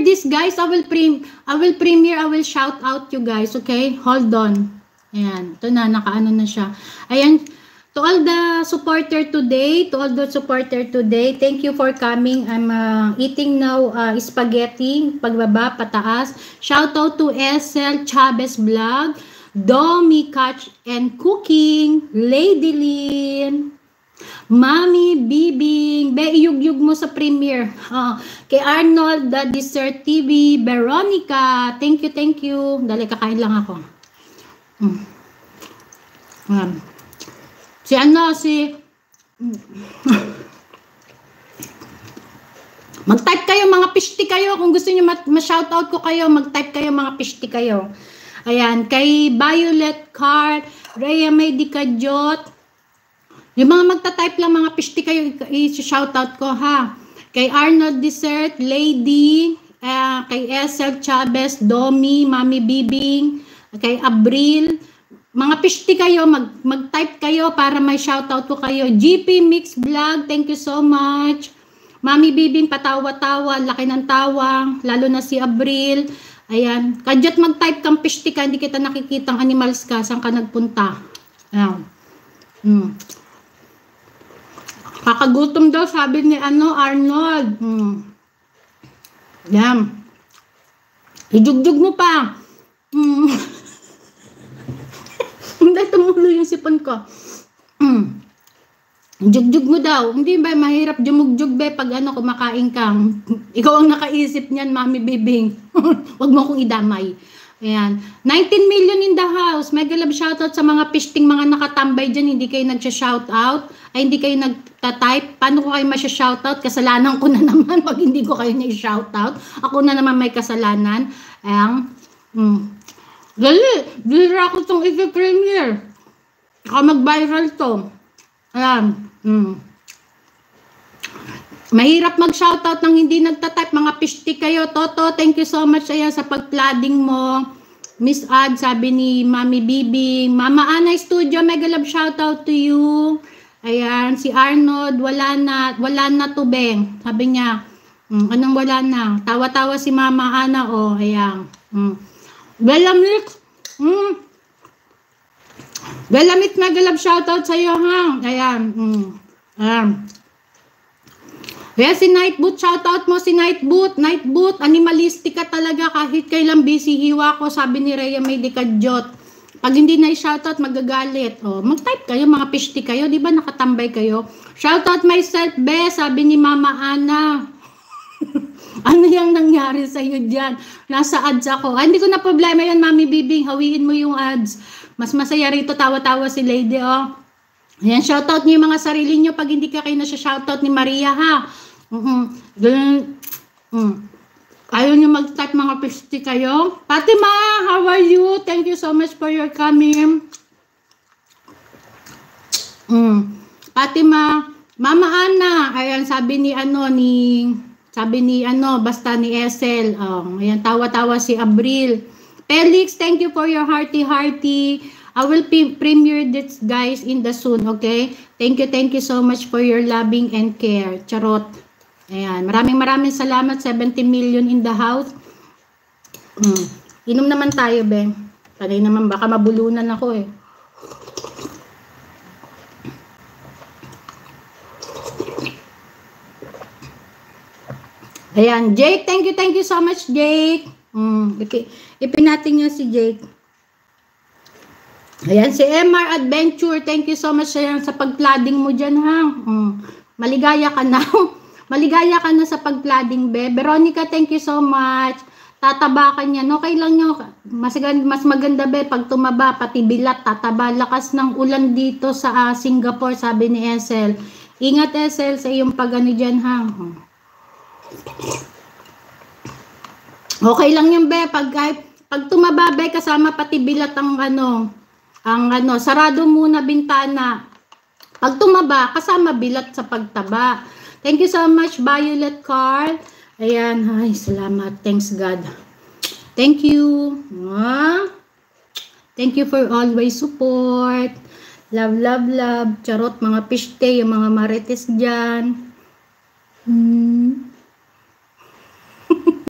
this, guys. I will shout out you guys, okay? Hold on. Ayan, ito na, nakaano na siya. Ayan, to all the supporter today, thank you for coming. I'm eating now spaghetti, pagbaba, pataas. Shout out to SL Chavez Vlog, Domi Catch and Cooking, Lady Lynn, Mami Bibing, iyug-yug mo sa premiere. Kay Arnold, The Dessert TV, Veronica, thank you. Dali, kakain lang ako. Mag-type kayo, mga pishti kayo. Kung gusto niyo ma-shoutout ko kayo, mag-type kayo, mga pishti kayo. Ayan, kay Violet Card, Rhea May Dicajot, yung mga magta-type lang, mga pishti kayo, i-shoutout ko, ha. Kay Arnold Dessert, Lady, kay SL Chavez, Domi, Mami Bibing, kay Abril, mga pishti kayo, mag-type kayo para may shoutout ko kayo. GP Mix Vlog, thank you so much. Mami Bibing, patawa-tawa, laki ng tawa, lalo na si Abril. Ayan, kadyat mag-type kang pishti ka, hindi kita nakikitang animals ka, saan ka nagpunta. Ayan. Kakagutom daw, sabi ni Arnold. Yan. Ijugjug mo pa. Hindi, tumulo yung sipon ko. Jugjug mo daw. Hindi ba, mahirap jumugjug ba pag kumakain ka. Ikaw ang nakaisip niyan, Mami Bibing. Huwag mo akong idamay. Ayan. 19 million in the house. Mega love shoutout sa mga pishting mga nakatambay dyan. Hindi kayo nagsha-shoutout. Ay, hindi kayo nagta-type. Paano ko kayo masya-shoutout? Kasalanan ko na naman pag hindi ko kayo na-shoutout. Ako na naman may kasalanan. Ayan. Dali. Dira ako itong i-premiere. Baka mag-viral to. Ayan. Mahirap mag-shoutout nang hindi nagta-type. Mga pishti kayo. Toto, thank you so much ayan, sa pag-flooding mo. Miss Ad, sabi ni Mami Bibing. Mama Ana Studio, mega love shoutout to you. Ayan, si Arnold, wala na to, Beng. Sabi niya, anong wala na? Tawa-tawa si Mama Ana, oh, ayan. Belamit, Belamit, mega love shoutout sa'yo, ha? Ayan, ayan. Kaya si Nightboot, shoutout mo si Nightboot. Nightboot, animalistic ka talaga kahit kailan busy hiwa ko, sabi ni Rhea May Dicajot. Pag hindi na i-shoutout, magagalit. Oh, mag-type kayo, mga pishti kayo, di ba nakatambay kayo? Shoutout myself, be, sabi ni Mama Ana. Ano yung nangyari sa'yo dyan? Nasa ads ako. Ay, hindi ko na problema yan, Mami Bibing. Hawiin mo yung ads. Mas masaya rito, tawa-tawa si Lady, oh. Ayan, shoutout niyo yung mga sarili niyo pag hindi ka kayo na shoutout ni Maria, ha? Ayaw nyo mag-type, mga pishti kayo. Fatima, how are you? Thank you so much for your coming. Fatima, Mama Ana, ayan, sabi ni basta ni SL. Ayan, tawa-tawa si Abril. Felix, thank you for your hearty. I will premiere this, guys, in the soon, okay? Thank you so much for your loving and care. Charot. Ayan, maraming salamat. 70 million in the house. Inom naman tayo, be. Panay naman, baka mabulunan ako, eh. Ayan, Jake, thank you so much, Jake. Ipinating nyo si Jake. Ayan, si MR Adventure, thank you so much sa pag-flooding mo dyan, ha. Maligaya ka na. Maligaya ka na sa pag-flooding, be. Veronica, thank you so much. Tatabakan yan. Okay lang nyo. Mas maganda, be, pag tumaba, pati bilat, tataba. Lakas ng ulan dito sa Singapore, sabi ni SL. Ingat, SL, sa iyong pag-ano dyan, ha. Okay lang yan, be. Pag tumaba, be, kasama pati bilat ang sarado muna bintana. Pag tumaba, kasama bilat sa pagtaba. Thank you so much, Violet Carl. Ayan, ay, salamat. Thanks, God. Thank you. Thank you for always support. Love. Charot, mga pishte, yung mga marites dyan.